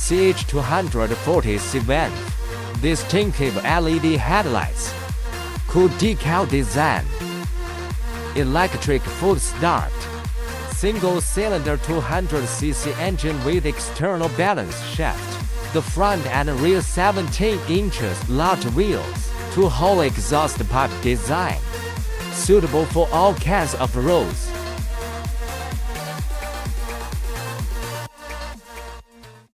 CH200-47F. Distinctive LED headlights. Cool decal design. Electric full start. Single-cylinder 200cc engine with external balance shaft. The front and rear 17 inches large wheels. Two-hole exhaust pipe design. Suitable for all kinds of roads.